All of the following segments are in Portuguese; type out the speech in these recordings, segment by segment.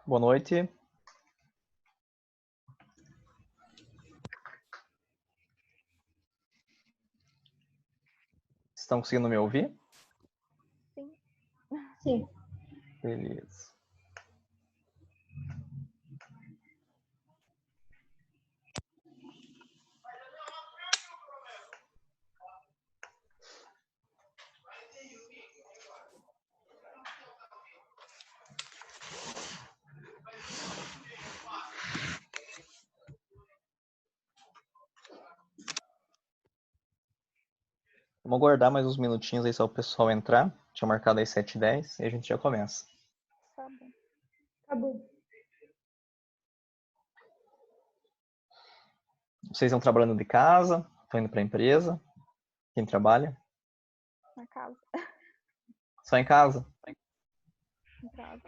Boa noite. Estão conseguindo me ouvir? Sim. Sim. Beleza. Vamos aguardar mais uns minutinhos aí só o pessoal entrar. Tinha marcado às 7h10 e a gente já começa. Tá bom. Tá bom. Vocês estão trabalhando de casa? Estão indo para a empresa? Quem trabalha? Na casa. Só em casa? Em casa.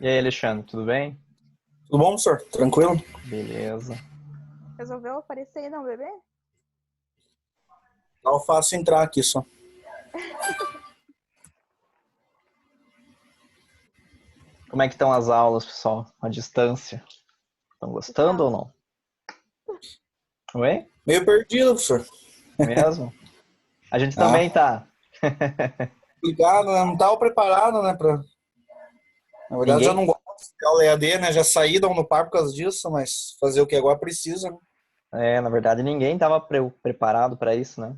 E aí, Alexandre, tudo bem? Tudo bom, senhor? Tranquilo? Beleza. Resolveu aparecer aí, não, bebê? Não faço entrar aqui só. Como é que estão as aulas, pessoal? À distância? Estão gostando ou não? Oi? Meio perdido, senhor. Mesmo? A gente Ah. também tá. Ligado, né? Não estava preparado, né? Na verdade, Ninguém? eu não gosto de aula EAD, né? Já saí da Unopar por causa disso, mas fazer o que agora precisa, né? Na verdade, ninguém estava preparado para isso, né?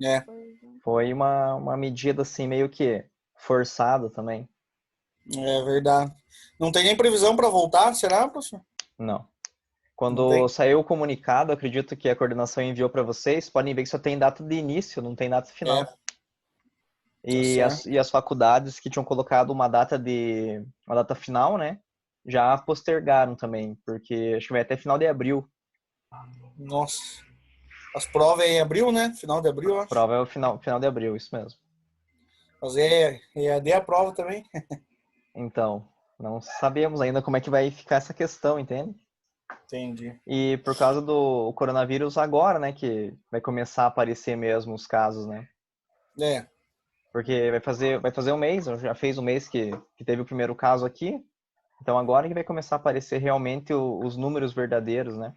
É, Pois é. Foi uma medida assim meio que forçada também. é verdade. Não tem nem previsão para voltar, será, professor? Não. Não Quando tem? saiu o comunicado, acredito que a coordenação enviou para vocês, podem ver que só tem data de início, não tem data final. É, tá E certo. as faculdades que tinham colocado uma data final, né, já postergaram também, porque acho que vai até final de abril. Nossa. As provas é em abril, né? Final de abril, eu A acho. prova é o final de abril, isso mesmo. Fazer EAD a prova também. Então, não sabemos ainda como é que vai ficar essa questão, entende? Entendi. E por causa do coronavírus agora, né, que vai começar a aparecer mesmo os casos, né? É, Porque vai fazer um mês, já fez um mês que teve o primeiro caso aqui. Então agora que vai começar a aparecer realmente os números verdadeiros, né?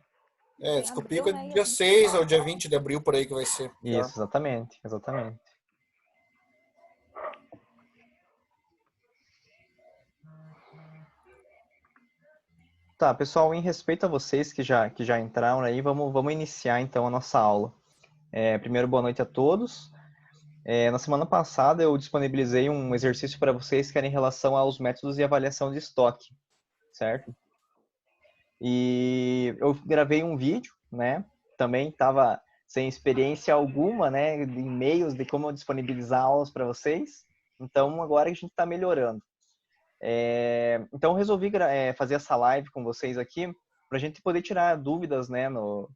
diz que o Abril, pico é né? dia 6 ou dia 20 de abril, por aí que vai ser. Isso, exatamente, exatamente. Tá, pessoal, em respeito a vocês que já entraram aí, vamos iniciar então a nossa aula. Primeiro, boa noite a todos. Na semana passada eu disponibilizei um exercício para vocês que era em relação aos métodos de avaliação de estoque, certo? E eu gravei um vídeo, né? Também estava sem experiência alguma, né? De e-mails de como disponibilizar aulas para vocês. Então agora a gente está melhorando. Então eu resolvi fazer essa live com vocês aqui para a gente poder tirar dúvidas, né? No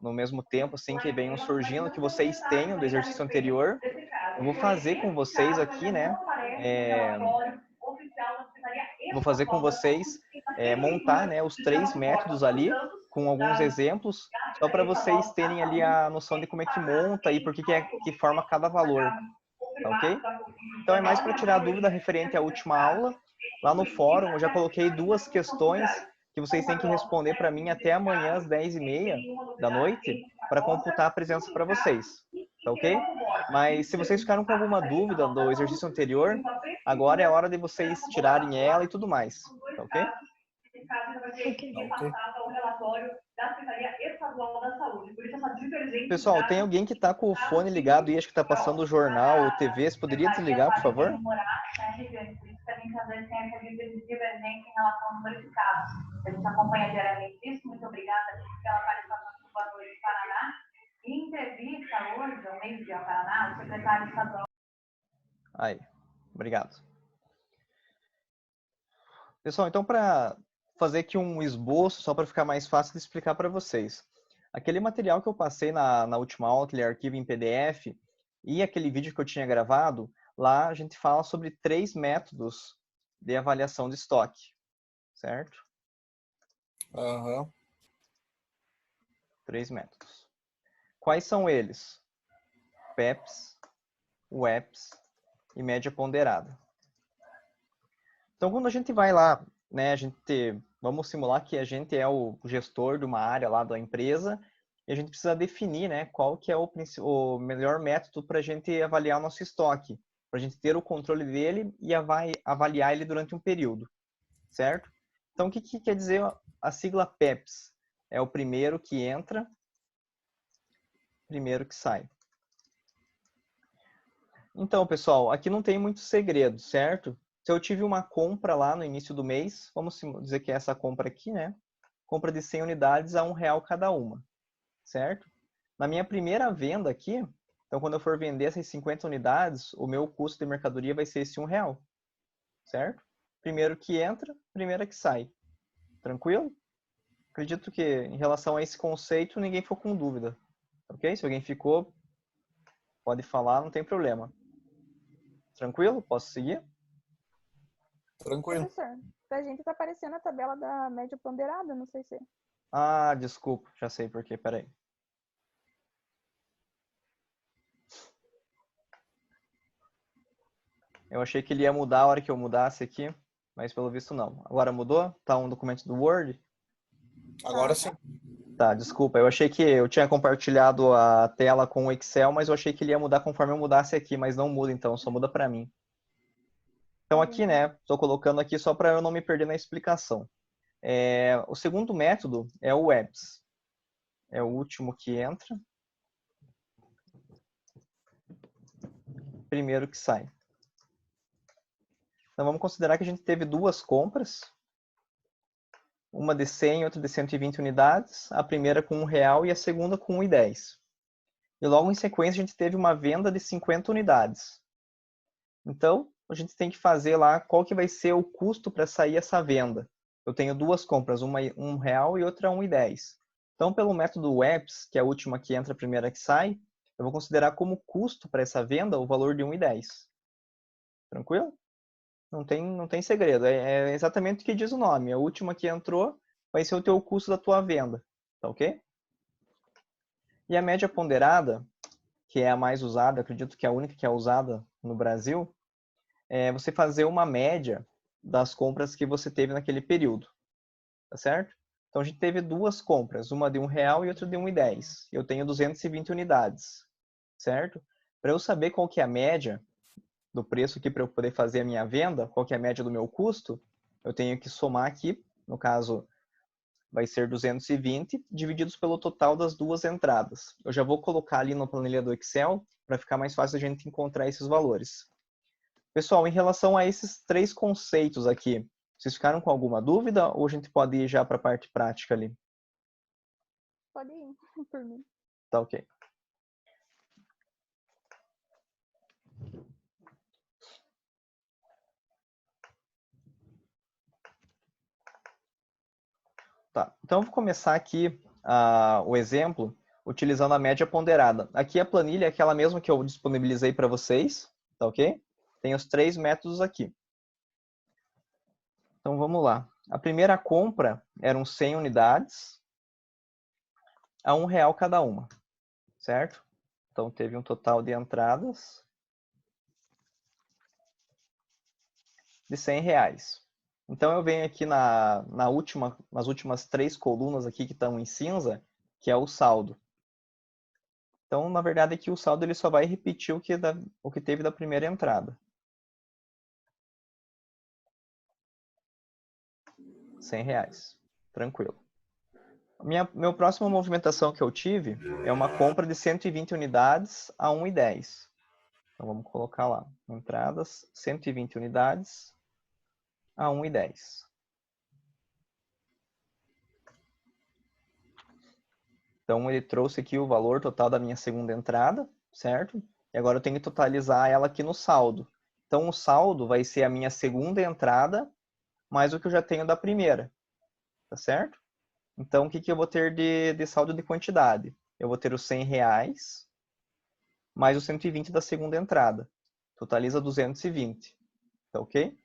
mesmo tempo, assim, que venham surgindo, que vocês tenham do exercício anterior. Eu vou fazer com vocês aqui, né? Vou fazer com vocês montar, né, os 3 métodos ali, com alguns exemplos, só para vocês terem ali a noção de como é que monta e por que forma cada valor, tá ok? Então é mais para tirar a dúvida referente à última aula. Lá no fórum eu já coloquei 2 questões que vocês têm que responder para mim até amanhã às 10h30 da noite para computar a presença para vocês, tá ok? Mas se vocês ficaram com alguma dúvida do exercício anterior, agora é a hora de vocês tirarem ela e tudo mais, tá ok? Ok. relatório da Secretaria Estadual da Saúde. Por isso, essa divergência... Pessoal, tem alguém que está com o fone ligado e acho que está passando o jornal ou TV. Você poderia desligar, por favor? Por isso que a gente, às vezes, tem essa divergência em relação ao número de casos. A gente acompanha diariamente isso. Muito obrigada pela participação do Boa Noite Paraná. Em entrevista hoje, ao meio-dia Paraná, o secretário estadual... Aí, obrigado. Pessoal, então para fazer aqui um esboço, só para ficar mais fácil de explicar para vocês. Aquele material que eu passei na última aula, aquele arquivo em PDF, e aquele vídeo que eu tinha gravado, lá a gente fala sobre 3 métodos de avaliação de estoque, certo? Aham. 3 métodos. Quais são eles? PEPs, WEPs e média ponderada. Então, quando a gente vai lá, né, vamos simular que a gente é o gestor de uma área lá da empresa e a gente precisa definir, né, qual que é o melhor método para a gente avaliar o nosso estoque, para a gente ter o controle dele e avaliar ele durante um período, certo? Então, o que quer dizer a sigla PEPs? É o primeiro que entra, primeiro que sai. Então, pessoal, aqui não tem muito segredo, certo? Se eu tive uma compra lá no início do mês, vamos dizer que é essa compra aqui, né? Compra de 100 unidades a R$1 cada uma, certo? Na minha primeira venda aqui, então quando eu for vender essas 50 unidades, o meu custo de mercadoria vai ser esse R$1, certo? Primeiro que entra, primeiro que sai. Tranquilo? Acredito que em relação a esse conceito, ninguém ficou com dúvida, ok? Se alguém ficou, pode falar, não tem problema. Tranquilo? Posso seguir? Tranquilo. Professor, pra gente tá aparecendo a tabela da média ponderada, não sei se... Ah, desculpa, já sei por quê, peraí. Eu achei que ele ia mudar a hora que eu mudasse aqui, mas pelo visto não. Agora mudou? Tá um documento do Word? Agora sim. Tá, desculpa. Eu achei que eu tinha compartilhado a tela com o Excel, mas eu achei que ele ia mudar conforme eu mudasse aqui, mas não muda então, só muda para mim. Então aqui, né, estou colocando aqui só para eu não me perder na explicação. O segundo método é o WEPS. É o último que entra, primeiro que sai. Então vamos considerar que a gente teve 2 compras, uma de 100 e outra de 120 unidades, a primeira com R$1 e a segunda com R$1,10. E logo em sequência a gente teve uma venda de 50 unidades. Então, a gente tem que fazer lá qual que vai ser o custo para sair essa venda. Eu tenho 2 compras, uma R$1 e outra R$1,10. Então, pelo método WEPS, que é a última que entra, a primeira que sai, eu vou considerar como custo para essa venda o valor de R$1,10. Tranquilo? Não tem segredo. É exatamente o que diz o nome. A última que entrou vai ser o teu custo da tua venda. Tá ok? E a média ponderada, que é a mais usada, acredito que é a única que é usada no Brasil, é você fazer uma média das compras que você teve naquele período. Tá certo? Então a gente teve 2 compras, uma de R$1 e outra de R$1,10. Eu tenho 220 unidades. Certo? Para eu saber qual que é a média do preço aqui para eu poder fazer a minha venda, qual que é a média do meu custo, eu tenho que somar aqui, no caso, vai ser 220 divididos pelo total das 2 entradas. Eu já vou colocar ali na planilha do Excel para ficar mais fácil a gente encontrar esses valores. Pessoal, em relação a esses 3 conceitos aqui, vocês ficaram com alguma dúvida ou a gente pode ir já para a parte prática ali? Pode ir, por mim. Tá ok. Tá, então eu vou começar aqui o exemplo utilizando a média ponderada. Aqui a planilha é aquela mesma que eu disponibilizei para vocês, tá ok? Tem os 3 métodos aqui. Então vamos lá. A primeira compra eram 100 unidades a R$1 cada uma, certo? Então teve um total de entradas de R$100. Então eu venho aqui nas últimas 3 colunas aqui que estão em cinza, que é o saldo. Então, na verdade, aqui o saldo ele só vai repetir o que teve da primeira entrada. R$100. Tranquilo. Meu próxima movimentação que eu tive é uma compra de 120 unidades a 1,10. Então, vamos colocar lá. Entradas, 120 unidades a 1,10. Então, ele trouxe aqui o valor total da minha segunda entrada, certo? E agora eu tenho que totalizar ela aqui no saldo. Então, o saldo vai ser a minha segunda entrada mais o que eu já tenho da primeira, tá certo? Então, o que eu vou ter de saldo de quantidade? Eu vou ter os R$100 mais os 120 da segunda entrada. Totaliza 220, tá ok?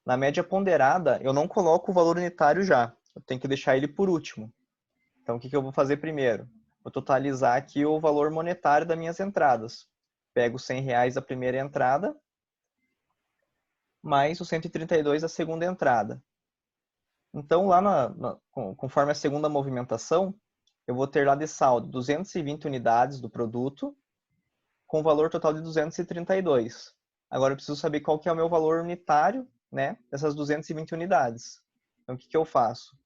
Na média ponderada, eu não coloco o valor unitário já. Eu tenho que deixar ele por último. Então, o que eu vou fazer primeiro? Vou totalizar aqui o valor monetário das minhas entradas. Pego os R$100 da primeira entrada, mais os 132 da segunda entrada. Então, lá conforme a segunda movimentação, eu vou ter lá de saldo 220 unidades do produto, com valor total de 232. Agora, eu preciso saber qual que é o meu valor unitário, né, dessas 220 unidades. Então, o que eu faço?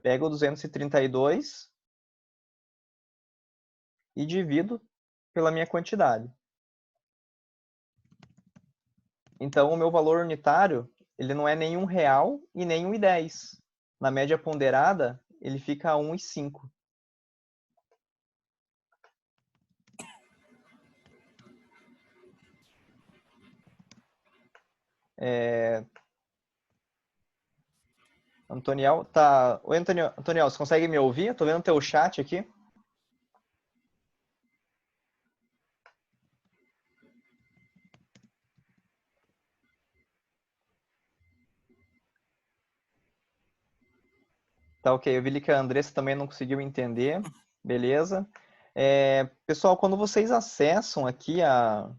Pego o 232 e divido pela minha quantidade. Então, o meu valor unitário, ele não é nem R$1 e nem 1,10. Na média ponderada, ele fica a 1,05. Antoniel, tá... Oi, Antoniel, você consegue me ouvir? Eu tô vendo o teu chat aqui. Tá ok, eu vi que a Andressa também não conseguiu entender. Beleza. Pessoal, quando vocês acessam aqui a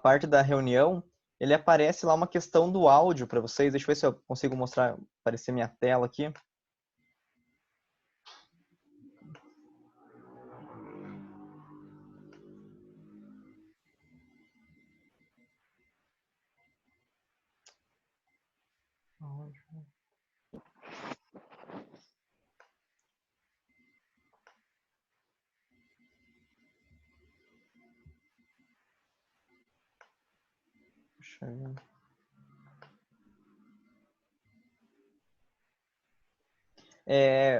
parte da reunião, ele aparece lá uma questão do áudio para vocês. Deixa eu ver se eu consigo mostrar, aparecer minha tela aqui. Puxa vida.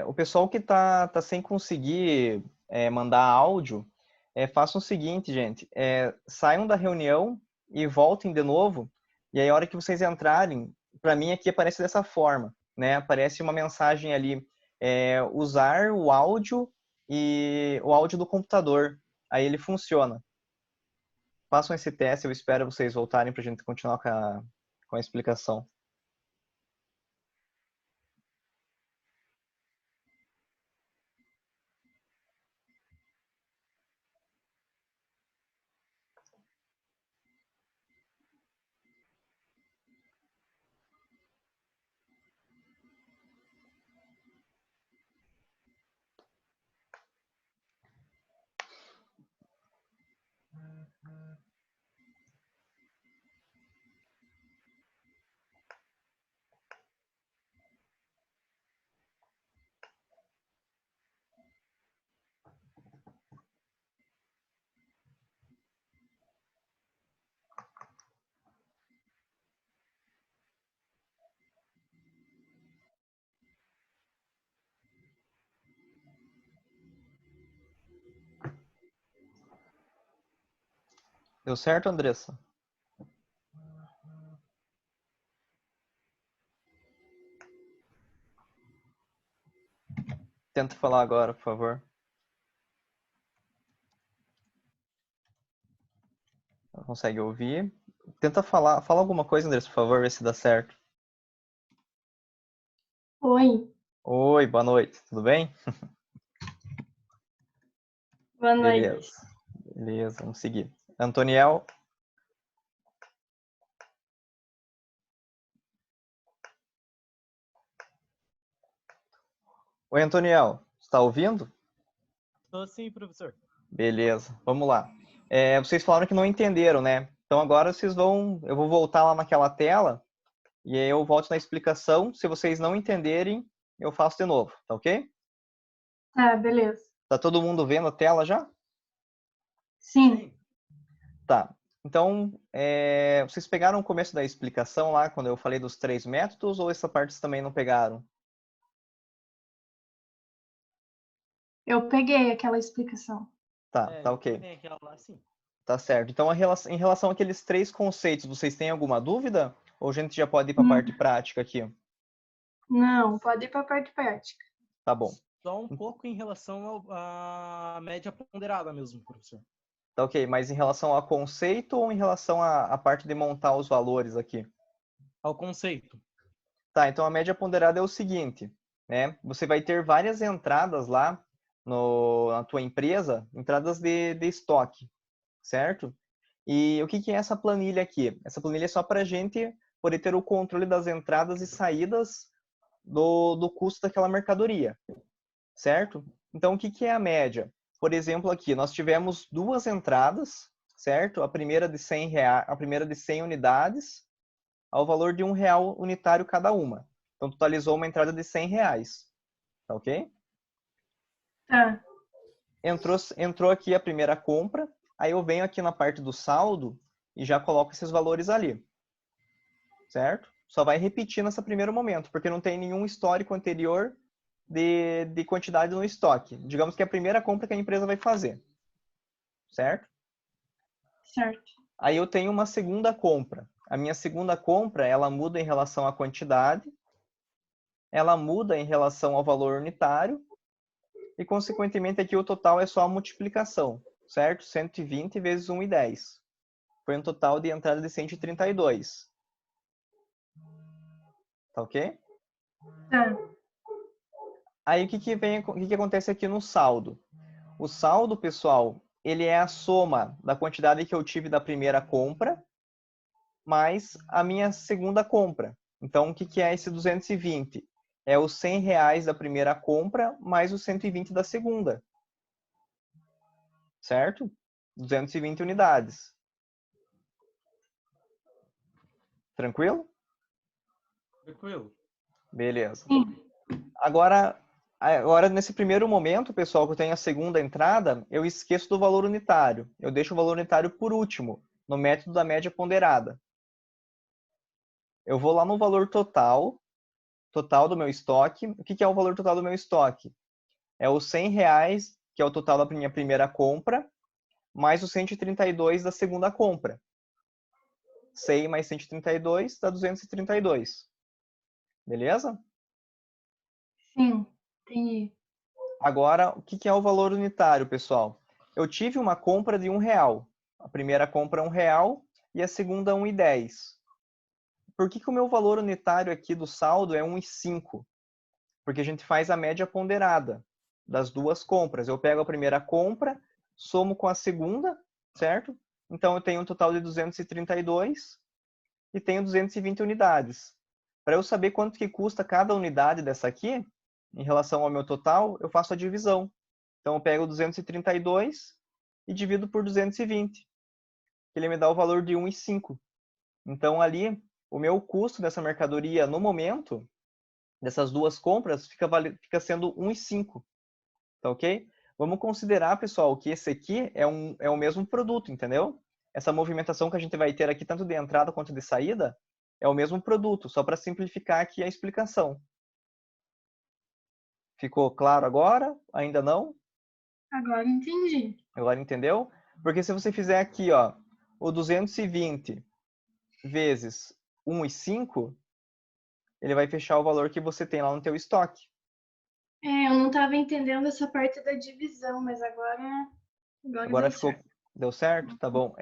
O pessoal que tá sem conseguir mandar áudio, façam o seguinte, gente. Saiam da reunião e voltem de novo. E aí, a hora que vocês entrarem, para mim aqui aparece dessa forma, né? Aparece uma mensagem ali, usar o áudio e o áudio do computador. Aí ele funciona. Façam esse teste, eu espero vocês voltarem para a gente continuar com a explicação. Deu certo, Andressa? Tenta falar agora, por favor. Não consegue ouvir? Tenta falar. Fala alguma coisa, Andressa, por favor, ver se dá certo. Oi, Oi, boa noite. Tudo bem? boa noite. Beleza. Beleza, vamos seguir. Antoniel. Oi, Antoniel. Está ouvindo? Estou sim, professor. Beleza, vamos lá. Vocês falaram que não entenderam, né? Então agora eu vou voltar lá naquela tela e aí eu volto na explicação. Se vocês não entenderem, eu faço de novo, tá ok? Tá, beleza. Tá todo mundo vendo a tela já? Sim. Tá. Então, vocês pegaram o começo da explicação lá, quando eu falei dos 3 métodos, ou essa parte vocês também não pegaram? Eu peguei aquela explicação. Tá, tá eu ok. também aquela lá, sim. Tá certo. Então, em relação àqueles 3 conceitos, vocês têm alguma dúvida? Ou a gente já pode ir para a parte prática aqui? Não, pode ir para a parte prática. Tá bom. Só um pouco em relação à média ponderada mesmo, professor. Tá ok. Mas em relação ao conceito ou em relação à parte de montar os valores aqui? Ao conceito. Tá, então a média ponderada é o seguinte, né? Você vai ter várias entradas lá na tua empresa, entradas de estoque, certo? E o que é essa planilha aqui? Essa planilha é só para a gente poder ter o controle das entradas e saídas do custo daquela mercadoria, certo? Então, o que é a média? Por exemplo, aqui, nós tivemos 2 entradas, certo? A primeira de 100 reais, a primeira de 100 unidades, ao valor de R$1 unitário cada uma. Então, totalizou uma entrada de R$100, tá ok? Tá. Entrou aqui a primeira compra, aí eu venho aqui na parte do saldo e já coloco esses valores ali, certo? Só vai repetir nesse primeiro momento, porque não tem nenhum histórico anterior de quantidade no estoque. Digamos que é a primeira compra que a empresa vai fazer, certo? Certo. Aí eu tenho uma segunda compra. A minha segunda compra, ela muda em relação à quantidade, ela muda em relação ao valor unitário e, consequentemente, aqui o total é só a multiplicação, certo? 120 vezes 1,10. Foi um total de entrada de 132. Tá ok? Tá. Aí o que acontece aqui no saldo? O saldo, pessoal, ele é a soma da quantidade que eu tive da primeira compra mais a minha segunda compra. Então, o que é esse 220? É os R$100 da primeira compra mais os 120 da segunda. Certo? 220 unidades. Tranquilo? Tranquilo. Beleza. Sim. Agora, nesse primeiro momento, pessoal, que eu tenho a segunda entrada, eu esqueço do valor unitário. Eu deixo o valor unitário por último, no método da média ponderada. Eu vou lá no valor total do meu estoque. O que é o valor total do meu estoque? É os R$100, que é o total da minha primeira compra, mais os 132 da segunda compra. 100 mais 132 dá 232. Beleza? Sim. Entendi. Agora, o que é o valor unitário, pessoal? Eu tive uma compra de R$1. A primeira compra é R$1 e a segunda 1,10. Por que o meu valor unitário aqui do saldo é 1,5? Porque a gente faz a média ponderada das duas compras. Eu pego a primeira compra, somo com a segunda, certo? Então eu tenho um total de 232 e tenho 220 unidades. Para eu saber quanto que custa cada unidade dessa aqui, em relação ao meu total, eu faço a divisão. Então eu pego 232 e divido por 220. Ele me dá o valor de 1,5. Então ali, o meu custo dessa mercadoria no momento, dessas duas compras, fica sendo 1,5. Tá ok? Vamos considerar, pessoal, que esse aqui é o mesmo produto, entendeu? Essa movimentação que a gente vai ter aqui, tanto de entrada quanto de saída, é o mesmo produto, só para simplificar aqui a explicação. Ficou claro agora? Ainda não? Agora entendi. Agora entendeu? Porque se você fizer aqui, ó, o 220 vezes 1,5, ele vai fechar o valor que você tem lá no teu estoque. Eu não estava entendendo essa parte da divisão, mas agora deu certo. Deu certo? Tá bom.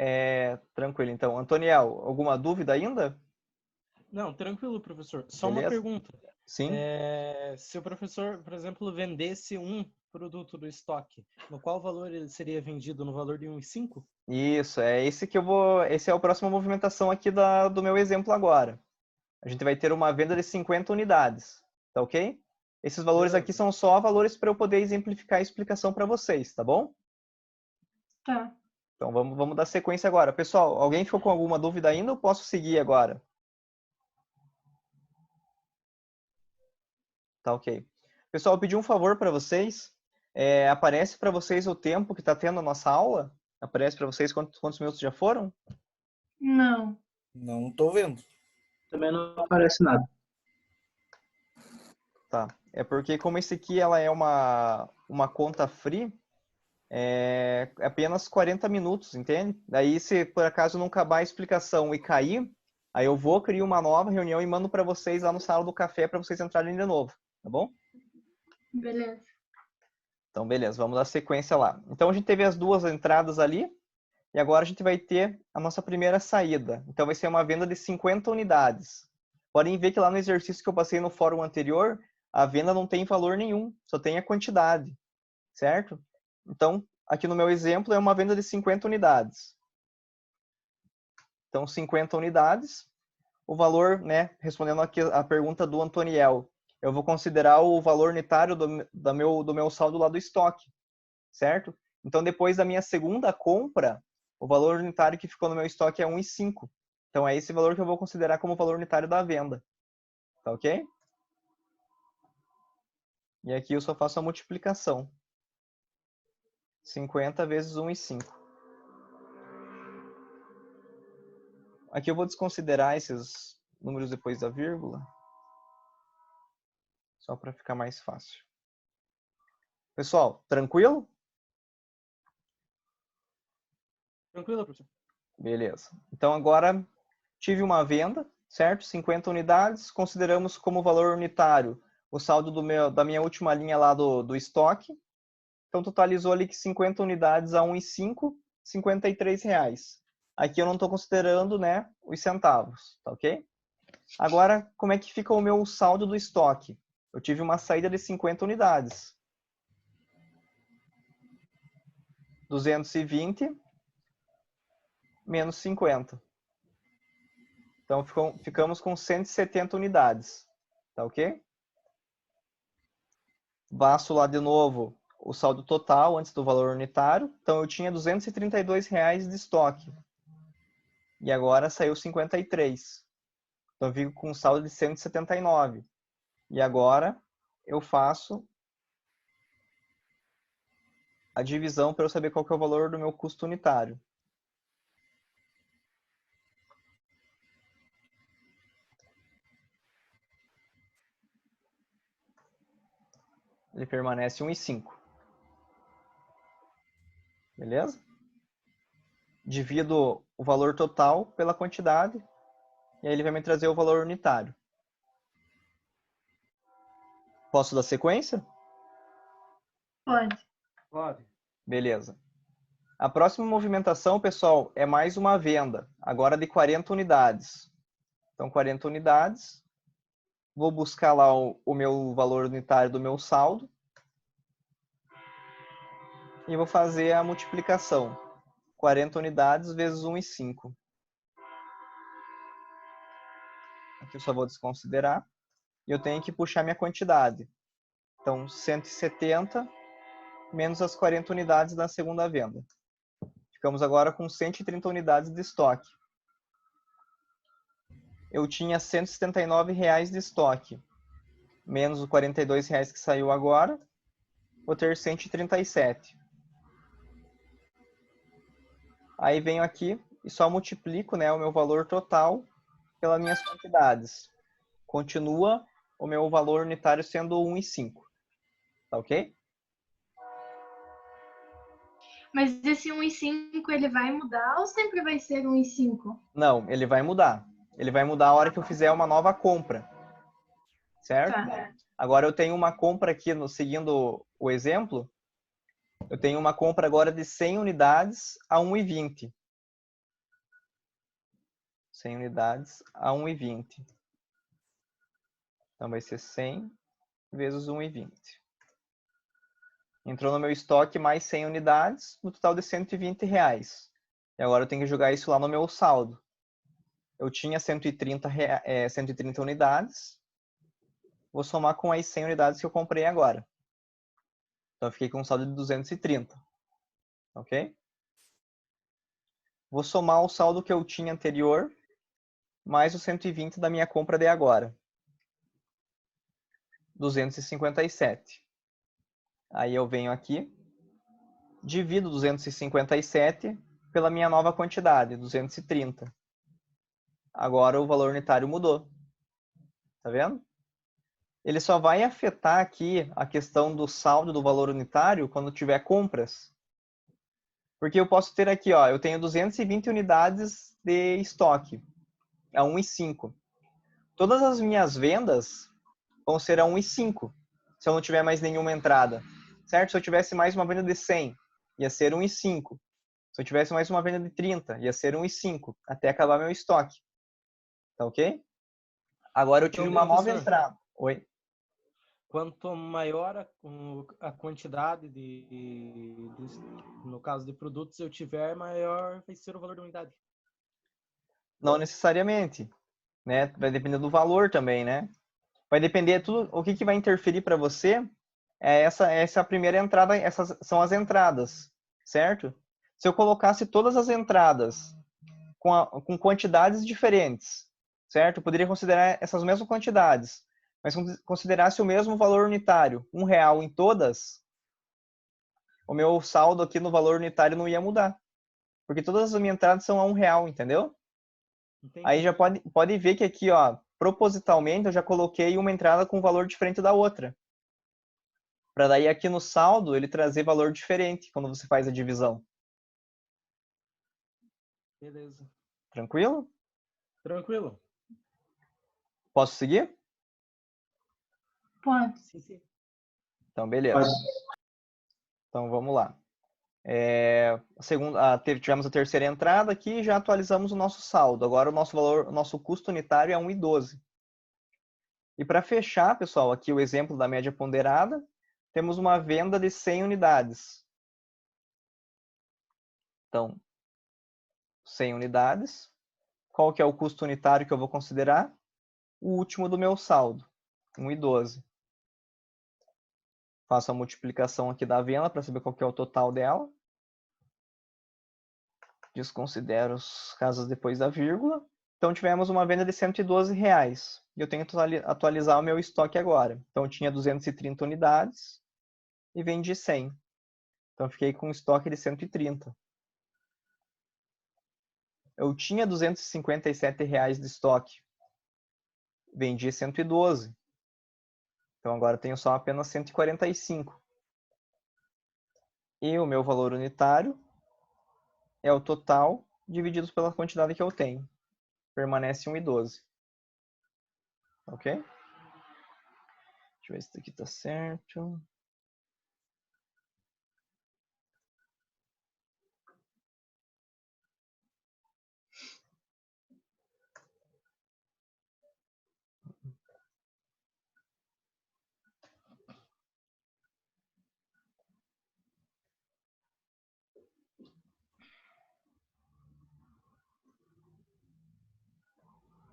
Tranquilo, então. Antoniel, alguma dúvida ainda? Não, tranquilo, professor. Só uma Beleza? pergunta. Sim. Se o professor, por exemplo, vendesse um produto do estoque, no qual valor ele seria vendido? No valor de 1,5? Isso, esse é a próxima movimentação aqui do meu exemplo agora. A gente vai ter uma venda de 50 unidades, tá ok? Esses valores aqui Beleza. são só valores para eu poder exemplificar a explicação para vocês, tá bom? Tá. Então vamos dar sequência agora. Pessoal, alguém ficou com alguma dúvida ainda ou posso seguir agora? Tá ok. Pessoal, eu pedi um favor para vocês. Aparece para vocês o tempo que está tendo a nossa aula? Aparece para vocês quantos minutos já foram? Não. Não tô vendo. Também não aparece nada. Tá. É porque como esse aqui ela é uma conta free, é apenas 40 minutos, entende? Daí se por acaso não acabar a explicação e cair, aí eu vou criar uma nova reunião e mando para vocês lá no sala do café para vocês entrarem de novo, tá bom? Beleza. Então, beleza, vamos dar sequência lá. Então, a gente teve as duas entradas ali, e agora a gente vai ter a nossa primeira saída. Então, vai ser uma venda de 50 unidades. Podem ver que lá no exercício que eu passei no fórum anterior, a venda não tem valor nenhum, só tem a quantidade, certo? Então, aqui no meu exemplo, é uma venda de 50 unidades. Então, 50 unidades. O valor, né, respondendo aqui a pergunta do Antoniel, eu vou considerar o valor unitário do meu saldo lá do estoque, certo? Então, depois da minha segunda compra, o valor unitário que ficou no meu estoque é 1,5. Então, é esse valor que eu vou considerar como valor unitário da venda. Tá ok? E aqui eu só faço a multiplicação. 50 vezes 1,5. Aqui eu vou desconsiderar esses números depois da vírgula. Só para ficar mais fácil. Pessoal, tranquilo? Tranquilo, professor? Beleza. Então agora tive uma venda, certo? 50 unidades. Consideramos como valor unitário o saldo da minha última linha lá do estoque. Então totalizou ali que 50 unidades a 1,5, R$ 53. Aqui eu não estou considerando, né, os centavos, tá ok? Agora, como é que fica o meu saldo do estoque? Eu tive uma saída de 50 unidades. 220 menos 50. Então, ficamos com 170 unidades. Tá ok? Baço lá de novo o saldo total antes do valor unitário. Então, eu tinha R$ 232 de estoque. E agora saiu 53. Então, eu fico com um saldo de 179. E agora eu faço a divisão para eu saber qual que é o valor do meu custo unitário. Ele permanece 1,5. Beleza? Divido o valor total pela quantidade e aí ele vai me trazer o valor unitário. Posso dar sequência? Pode. Pode. Beleza. A próxima movimentação, pessoal, é mais uma venda, agora de 40 unidades. Então, 40 unidades. Vou buscar lá o meu valor unitário do meu saldo. E vou fazer a multiplicação. 40 unidades vezes 1,5. Aqui eu só vou desconsiderar. E eu tenho que puxar minha quantidade. Então, 170 menos as 40 unidades da segunda venda. Ficamos agora com 130 unidades de estoque. Eu tinha R$ 179 de estoque, menos os R$ 42 que saiu agora, vou ter 137. Aí venho aqui e só multiplico, né, o meu valor total pelas minhas quantidades. Continua o meu valor unitário sendo 1,5. Tá ok? Mas esse 1,5 ele vai mudar ou sempre vai ser 1,5? Não, ele vai mudar. Ele vai mudar a hora que eu fizer uma nova compra. Certo? Tá. Agora eu tenho uma compra aqui, seguindo o exemplo, eu tenho uma compra agora de 100 unidades a 1,20. 100 unidades a 1,20. Então vai ser 100 vezes 1,20. Entrou no meu estoque mais 100 unidades, no total de R$ 120. E agora eu tenho que jogar isso lá no meu saldo. Eu tinha 130 unidades. Vou somar com as 100 unidades que eu comprei agora. Então eu fiquei com um saldo de 230. Ok? Vou somar o saldo que eu tinha anterior, mais os 120 da minha compra de agora. 257. Aí eu venho aqui, divido 257 pela minha nova quantidade, 230. Agora o valor unitário mudou. Tá vendo? Ele só vai afetar aqui a questão do saldo do valor unitário quando tiver compras. Porque eu posso ter aqui, ó, eu tenho 220 unidades de estoque a 1,5. Todas as minhas vendas vão ser a 1,5, se eu não tiver mais nenhuma entrada. Certo? Se eu tivesse mais uma venda de 100, ia ser 1,5. Se eu tivesse mais uma venda de 30, ia ser 1,5, até acabar meu estoque. Tá ok? Agora eu tive uma nova entrada. Oi? Quanto maior a quantidade no caso de produtos eu tiver, maior vai ser o valor da unidade. Não necessariamente, né? Vai depender do valor também, né? Vai depender tudo. O que vai interferir para você é essa primeira entrada. Essas são as entradas, certo? Se eu colocasse todas as entradas com quantidades diferentes, certo? Eu poderia considerar essas mesmas quantidades, mas considerasse o mesmo valor unitário, R$1 em todas, o meu saldo aqui no valor unitário não ia mudar. Porque todas as minhas entradas são a R$1, entendeu? Entendi. Aí já pode ver que aqui, ó, propositalmente eu já coloquei uma entrada com valor diferente da outra. Para daí aqui no saldo ele trazer valor diferente quando você faz a divisão. Beleza. Tranquilo? Tranquilo? Posso seguir? Pode. Sim, sim. Então, beleza. Então, vamos lá. Tivemos a terceira entrada aqui e já atualizamos o nosso saldo. Agora o nosso custo unitário é 1,12. E para fechar, pessoal, aqui o exemplo da média ponderada, temos uma venda de 100 unidades. Então, 100 unidades. Qual que é o custo unitário que eu vou considerar? O último do meu saldo, 1,12. Faço a multiplicação aqui da venda para saber qual que é o total dela. Desconsidero os casos depois da vírgula. Então, tivemos uma venda de R$112. E eu tenho que atualizar o meu estoque agora. Então, eu tinha 230 unidades e vendi 100. Então, eu fiquei com um estoque de 130. Eu tinha R$257 de estoque. Vendi 112. Então, agora eu tenho só apenas 145. E o meu valor unitário é o total dividido pela quantidade que eu tenho. Permanece 1,12. Ok? Deixa eu ver se isso aqui está certo.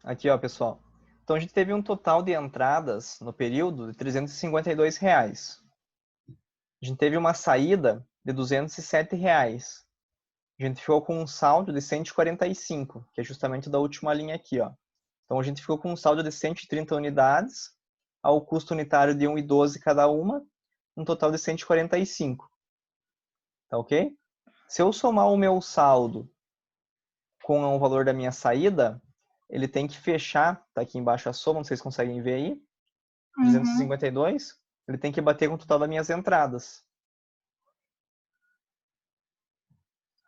Aqui, ó, pessoal. Então, a gente teve um total de entradas no período de R$352. A gente teve uma saída de R$207. A gente ficou com um saldo de 145, que é justamente da última linha aqui, ó. Então, a gente ficou com um saldo de 130 unidades, ao custo unitário de 1,12 cada uma, um total de 145. Tá ok? Se eu somar o meu saldo com o valor da minha saída, ele tem que fechar, tá aqui embaixo a soma, vocês conseguem ver aí, 252, ele tem que bater com o total das minhas entradas.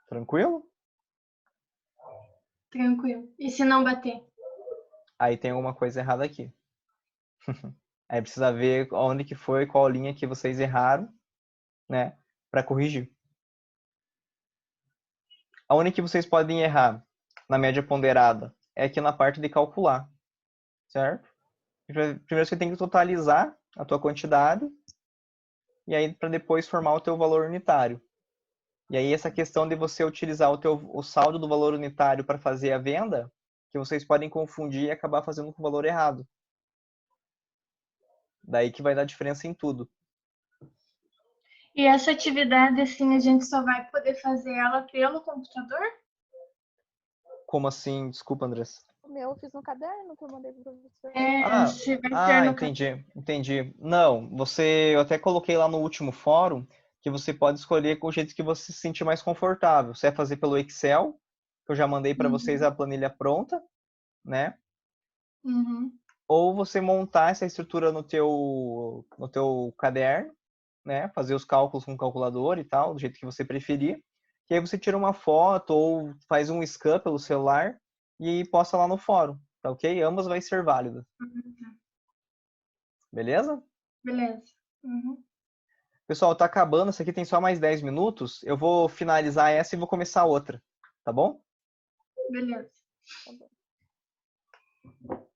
Tranquilo? Tranquilo. E se não bater? Aí tem alguma coisa errada aqui. Aí precisa ver onde que foi, qual linha que vocês erraram, né, para corrigir. Aonde que vocês podem errar na média ponderada é aqui na parte de calcular, certo? Primeiro você tem que totalizar a tua quantidade e aí para depois formar o teu valor unitário. E aí essa questão de você utilizar o saldo do valor unitário para fazer a venda, que vocês podem confundir e acabar fazendo com o valor errado. Daí que vai dar diferença em tudo. E essa atividade, assim, a gente só vai poder fazer ela pelo computador? Como assim? Desculpa, Andressa. meu eu fiz no caderno que eu mandei pro professor. Se vai ser no Entendi. Não, eu até coloquei lá no último fórum que você pode escolher com o jeito que você se sentir mais confortável. Você vai fazer pelo Excel, que eu já mandei para vocês a planilha pronta, né? Ou você montar essa estrutura no teu caderno, né? Fazer os cálculos com o calculador e tal, do jeito que você preferir. E aí você tira uma foto ou faz um scan pelo celular e posta lá no fórum, tá ok? Ambas vai ser válidas. Beleza? Beleza. Pessoal, tá acabando. Isso aqui tem só mais 10 minutos. Eu vou finalizar essa e vou começar outra. Tá bom? Beleza. Tá bom.